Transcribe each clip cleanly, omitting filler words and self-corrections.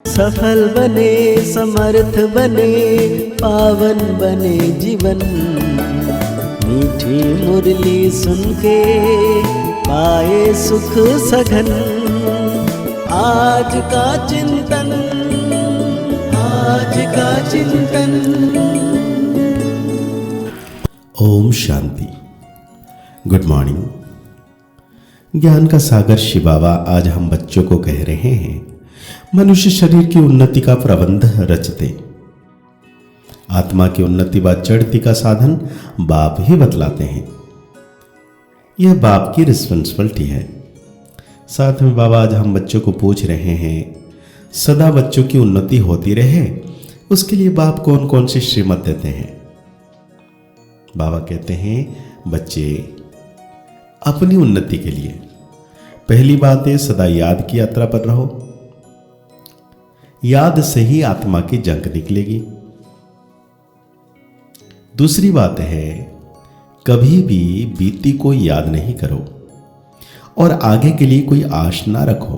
सफल बने, समर्थ बने, पावन बने जीवन। मीठी मुरली सुन के पाए सुख सघन। आज का चिंतन, आज का चिंतन। ओम शांति। Good morning. ज्ञान का सागर शिव बाबा आज हम बच्चों को कह रहे हैं, मनुष्य शरीर की उन्नति का प्रबंध रचते, आत्मा की उन्नति व चढ़ती का साधन बाप ही बतलाते हैं। यह बाप की रिस्पॉन्सिबिलिटी है। साथ में बाबा आज हम बच्चों को पूछ रहे हैं, सदा बच्चों की उन्नति होती रहे, उसके लिए बाप कौन कौन सी श्रीमत देते हैं। बाबा कहते हैं, बच्चे अपनी उन्नति के लिए पहली बात है, सदा याद की यात्रा पर रहो। याद से ही आत्मा की जंग निकलेगी। दूसरी बात है, कभी भी बीती को याद नहीं करो और आगे के लिए कोई आश ना रखो।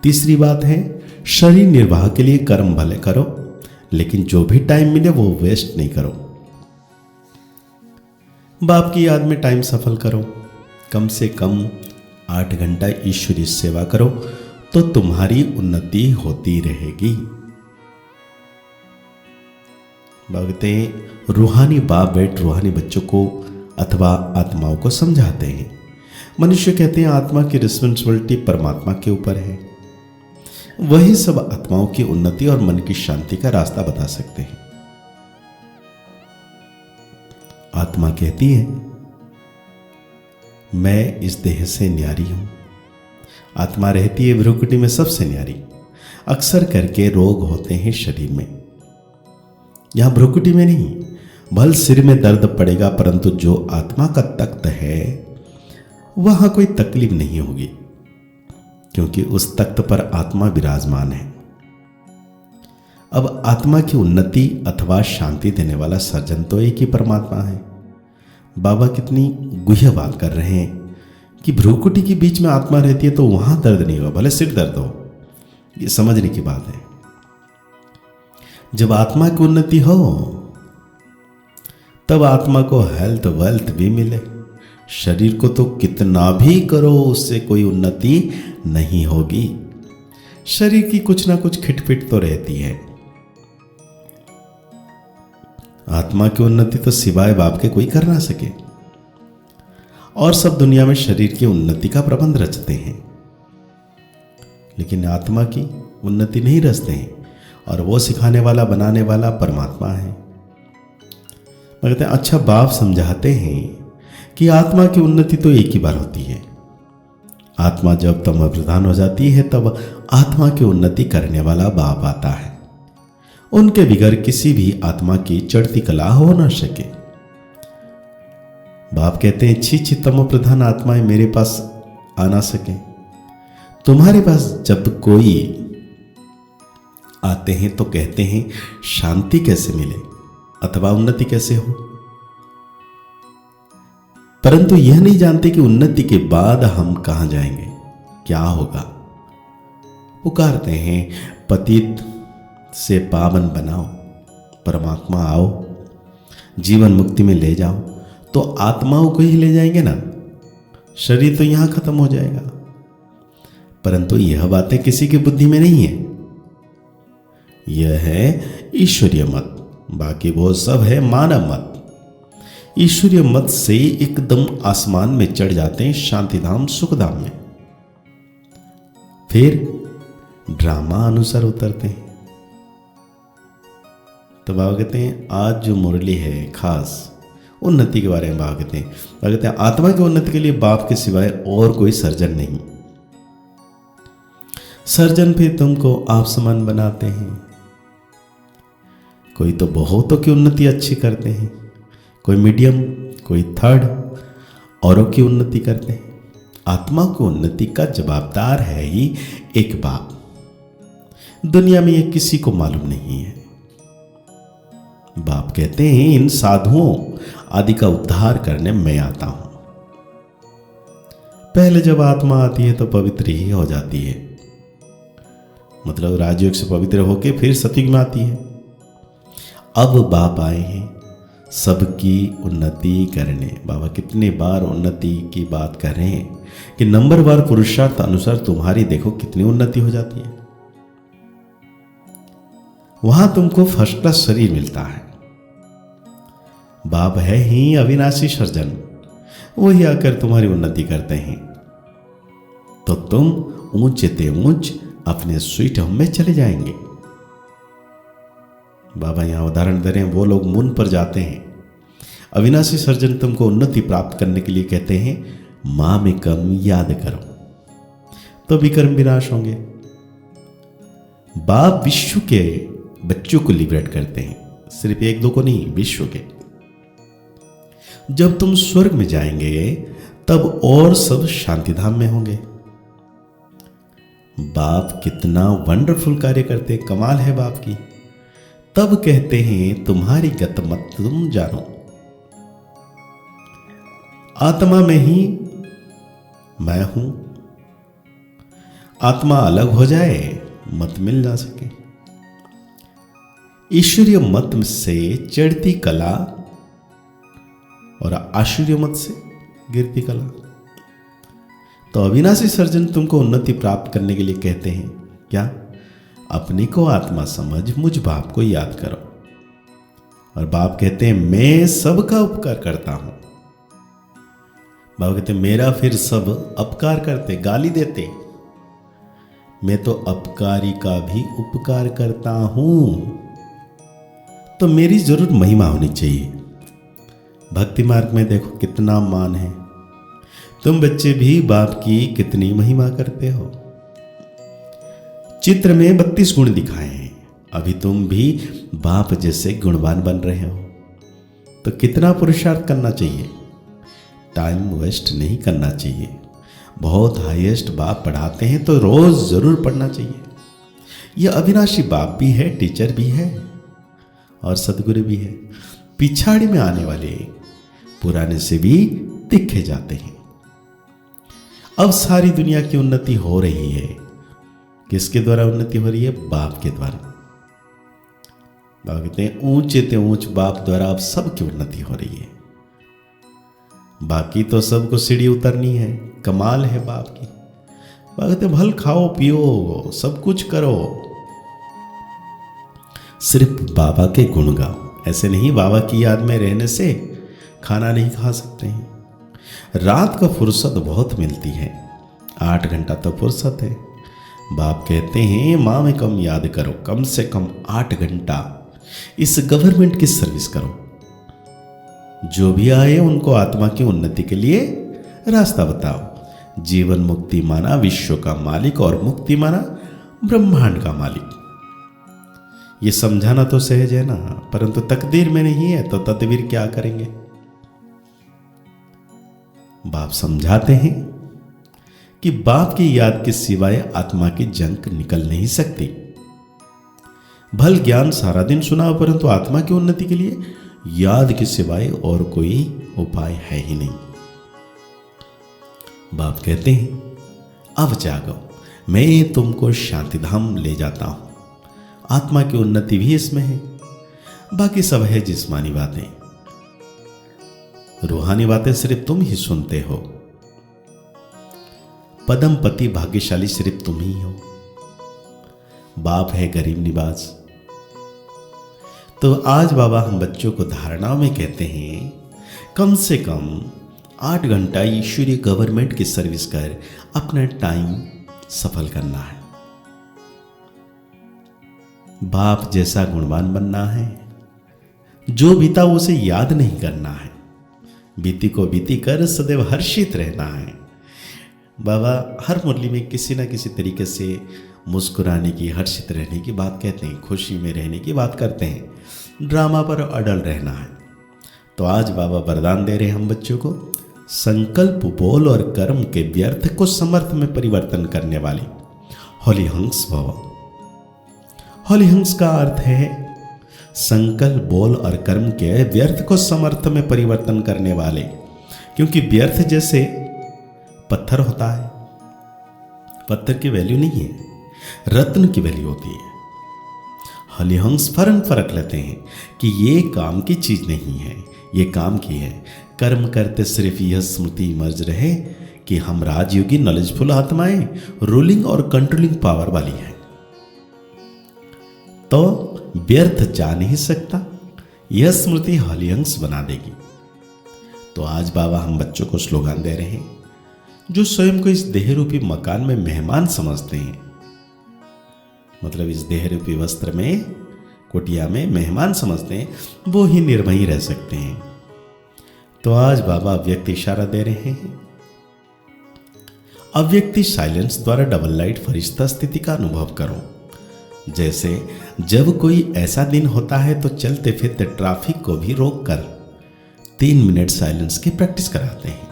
तीसरी बात है, शरीर निर्वाह के लिए कर्म भले करो, लेकिन जो भी टाइम मिले वो वेस्ट नहीं करो। बाप की याद में टाइम सफल करो। कम से कम 8 घंटा ईश्वरीय सेवा करो तो तुम्हारी उन्नति होती रहेगी। भगते रूहानी बाप बैठ रूहानी बच्चों को अथवा आत्माओं को समझाते हैं। मनुष्य कहते हैं आत्मा की रिस्पॉन्सिबिलिटी परमात्मा के ऊपर है, वही सब आत्माओं की उन्नति और मन की शांति का रास्ता बता सकते हैं। आत्मा कहती है, मैं इस देह से न्यारी हूं। आत्मा रहती है भ्रुकुटी में सबसे न्यारी। अक्सर करके रोग होते हैं शरीर में, यहां भ्रुकुटी में नहीं, भल सिर में दर्द पड़ेगा, परंतु जो आत्मा का तख्त है वहां कोई तकलीफ नहीं होगी, क्योंकि उस तख्त पर आत्मा विराजमान है। अब आत्मा की उन्नति अथवा शांति देने वाला सर्जन तो एक ही परमात्मा है। बाबा कितनी गुह्य बात कर रहे हैं कि भ्रुकुटी के बीच में आत्मा रहती है तो वहां दर्द नहीं होगा, भले सिर दर्द हो। ये समझने की बात है। जब आत्मा की उन्नति हो तब आत्मा को हेल्थ वेल्थ भी मिले। शरीर को तो कितना भी करो उससे कोई उन्नति नहीं होगी। शरीर की कुछ ना कुछ खिटपिट तो रहती है। आत्मा की उन्नति तो सिवाय बाप के कोई कर ना सके। और सब दुनिया में शरीर की उन्नति का प्रबंध रचते हैं, लेकिन आत्मा की उन्नति नहीं रचते हैं, और वो सिखाने वाला बनाने वाला परमात्मा है। मैं कहते हैं, अच्छा बाप समझाते हैं कि आत्मा की उन्नति तो एक ही बार होती है। आत्मा जब तम प्रधान हो जाती है तब आत्मा की उन्नति करने वाला बाप आता है। उनके बिगैर किसी भी आत्मा की चढ़ती कला हो ना सके। बाप कहते हैं, छी तमो प्रधान आत्माएं मेरे पास आ ना सके। तुम्हारे पास जब कोई आते हैं तो कहते हैं शांति कैसे मिले अथवा उन्नति कैसे हो, परंतु यह नहीं जानते कि उन्नति के बाद हम कहां जाएंगे, क्या होगा। पुकारते हैं, पतित से पावन बनाओ, परमात्मा आओ, जीवन मुक्ति में ले जाओ, तो आत्माओं को ही ले जाएंगे ना। शरीर तो यहां खत्म हो जाएगा। परंतु यह बातें किसी की बुद्धि में नहीं है। यह है ईश्वरीय मत, बाकी वो सब है मानव मत। ईश्वरीय मत से एकदम आसमान में चढ़ जाते हैं, शांतिधाम सुखधाम में, फिर ड्रामा अनुसार उतरते हैं। तो बाबा कहते हैं, आज जो मुरली है खास उन्नति के बारे में बाबा कहते हैं, आत्मा की उन्नति के लिए बाप के सिवाय और कोई सर्जन नहीं। सर्जन फिर तुमको आप समान बनाते हैं। कोई तो बहुतों की उन्नति अच्छी करते हैं, कोई मीडियम, कोई थर्ड, औरों की उन्नति करते हैं। आत्मा की उन्नति का जवाबदार है ही एक बाप। दुनिया में ये किसी को मालूम नहीं है। बाप कहते हैं, इन साधुओं आदि का उद्धार करने मैं आता हूं। पहले जब आत्मा आती है तो पवित्र ही हो जाती है। मतलब राजयोग से पवित्र होके फिर सतयुग में आती है। अब बाप आए हैं सबकी उन्नति करने। बाबा कितने बार उन्नति की बात कर रहे हैं कि नंबर बार पुरुषार्थ अनुसार तुम्हारी देखो कितनी उन्नति हो जाती है। वहां तुमको फर्स्ट क्लास शरीर मिलता है। बाप है ही अविनाशी सर्जन, वही आकर तुम्हारी उन्नति करते हैं, तो तुम ऊंचे ते ऊंच अपने स्वीट होम में चले जाएंगे। बाबा यहां उदाहरण दे रहे हैं, वो लोग मुन पर जाते हैं। अविनाशी सर्जन तुमको उन्नति प्राप्त करने के लिए कहते हैं मां में कम याद करो, तो विकर्म विनाश होंगे। बाप विश्व के बच्चों को लिबरेट करते हैं, सिर्फ एक दो को नहीं, विश्व के। जब तुम स्वर्ग में जाएंगे तब और सब शांतिधाम में होंगे। बाप कितना वंडरफुल कार्य करते, कमाल है बाप की। तब कहते हैं तुम्हारी गत मत तुम जानो, आत्मा में ही मैं हूं। आत्मा अलग हो जाए मत मिल ना सके। ईश्वरीय मत से चढ़ती कला और आश्चर्य मत से गिरती कला। तो अविनाशी सर्जन तुमको उन्नति प्राप्त करने के लिए कहते हैं क्या? अपने को आत्मा समझ मुझ बाप को याद करो। और बाप कहते हैं मैं सबका उपकार करता हूं। बाप कहते हैं मेरा फिर सब अपकार करते, गाली देते। मैं तो अपकारी का भी उपकार करता हूं। तो मेरी जरूर महिमा होनी चाहिए। भक्ति मार्ग में देखो कितना मान है। तुम बच्चे भी बाप की कितनी महिमा करते हो। चित्र में 32 गुण दिखाए हैं, अभी तुम भी बाप जैसे गुणवान बन रहे हो। तो कितना पुरुषार्थ करना चाहिए, टाइम वेस्ट नहीं करना चाहिए। बहुत हाईएस्ट बाप पढ़ाते हैं तो रोज जरूर पढ़ना चाहिए। यह अविनाशी बाप भी है, टीचर भी है और सदगुरु भी है। पिछाड़ी में आने वाले पुराने से भी दिखे जाते हैं। अब सारी दुनिया की उन्नति हो रही है। किसके द्वारा उन्नति हो रही है? बाप के द्वारा। बाप कहते हैं ऊंचे ते ऊंच बाप द्वारा अब सबकी उन्नति हो रही है। बाकी तो सबको सीढ़ी उतरनी है। कमाल है बाप की। बाप कहते हैं भल खाओ पियो सब कुछ करो, सिर्फ बाबा के गुण गाओ। ऐसे नहीं बाबा की याद में रहने से खाना नहीं खा सकते हैं। रात का फुर्सत बहुत मिलती है, 8 घंटा तो फुर्सत है। बाप कहते हैं माँ में कम याद करो, कम से कम 8 घंटा इस गवर्नमेंट की सर्विस करो। जो भी आए उनको आत्मा की उन्नति के लिए रास्ता बताओ। जीवन मुक्ति माना विश्व का मालिक और मुक्ति माना ब्रह्मांड का मालिक। ये समझाना तो सहज है ना, परंतु तकदीर में नहीं है तो तदबीर क्या करेंगे। बाप समझाते हैं कि बाप की याद के सिवाय आत्मा की जंक निकल नहीं सकती। भल ज्ञान सारा दिन सुना, परंतु आत्मा की उन्नति के लिए याद के सिवाय और कोई उपाय है ही नहीं। बाप कहते हैं अब जागो, मैं तुमको शांतिधाम ले जाता हूं। आत्मा की उन्नति भी इसमें है, बाकी सब है जिस्मानी बातें। रूहानी बातें सिर्फ तुम ही सुनते हो। पदमपति भाग्यशाली सिर्फ तुम ही हो। बाप है गरीब निवास। तो आज बाबा हम बच्चों को धारणाओं में कहते हैं कम से कम 8 घंटा ईश्वरीय गवर्नमेंट की सर्विस कर अपना टाइम सफल करना है। बाप जैसा गुणवान बनना है। जो बीता उसे याद नहीं करना है। बीती को बीती कर सदैव हर्षित रहना है। बाबा हर मुरली में किसी ना किसी तरीके से मुस्कुराने की, हर्षित रहने की बात कहते हैं, खुशी में रहने की बात करते हैं। ड्रामा पर अडल रहना है। तो आज बाबा वरदान दे रहे हैं हम बच्चों को, संकल्प बोल और कर्म के व्यर्थ को समर्थ में परिवर्तन करने वाली होली हंस भव। होली हंस का अर्थ है संकल्प बोल और कर्म के व्यर्थ को समर्थ में परिवर्तन करने वाले। क्योंकि व्यर्थ जैसे पत्थर होता है, पत्थर की वैल्यू नहीं है, रत्न की वैल्यू होती है। हलिहंस फर्क फर्क लेते हैं कि ये काम की चीज नहीं है, ये काम की है। कर्म करते सिर्फ यह स्मृति मर्ज रहे कि हम राजयोगी नॉलेजफुल आत्माएं रूलिंग और कंट्रोलिंग पावर वाली हैं, तो व्यर्थ जा नहीं सकता। यह स्मृति हलिहंस बना देगी। तो आज बाबा हम बच्चों को स्लोगन दे रहे हैं, जो स्वयं को इस देह रूपी मकान में मेहमान समझते हैं, मतलब इस देह रूपी वस्त्र में, कुटिया में मेहमान समझते हैं, वो ही निर्भय रह सकते हैं। तो आज बाबा अव्यक्त इशारा दे रहे हैं। अव्यक्ति साइलेंस द्वारा डबल लाइट फरिश्ता स्थिति का अनुभव करो। जैसे जब कोई ऐसा दिन होता है तो चलते फिरते ट्रैफिक को भी रोक कर 3 मिनट साइलेंस की प्रैक्टिस कराते हैं।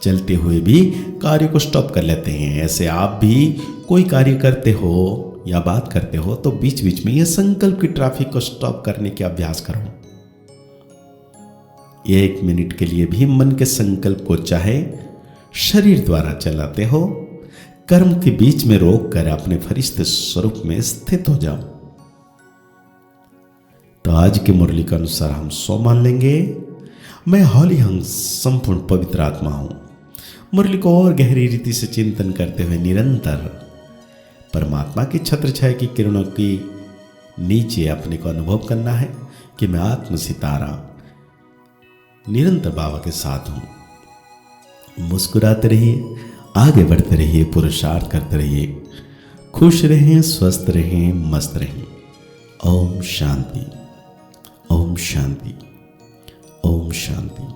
चलते हुए भी कार्य को स्टॉप कर लेते हैं। ऐसे आप भी कोई कार्य करते हो या बात करते हो तो बीच बीच में यह संकल्प की ट्रैफिक को स्टॉप करने के अभ्यास करो। 1 मिनट के लिए भी मन के संकल्प को चाहे शरीर द्वारा चलाते हो, कर्म के बीच में रोक कर अपने फरिश्ते स्वरूप में स्थित हो जाओ। तो आज की मुरली के अनुसार हम सो मान लेंगे, मैं हलिहंस संपूर्ण पवित्र आत्मा हूं। मुरली को और गहरी रीति से चिंतन करते हुए निरंतर परमात्मा की छत्र छाया की किरणों की नीचे अपने को अनुभव करना है कि मैं आत्म सितारा निरंतर बाबा के साथ हूं। मुस्कुराते रहिए, आगे बढ़ते रहिए, पुरुषार्थ करते रहिए, खुश रहें, स्वस्थ रहें, मस्त रहें। ओम शांति, ओम शांति, ओम शांति।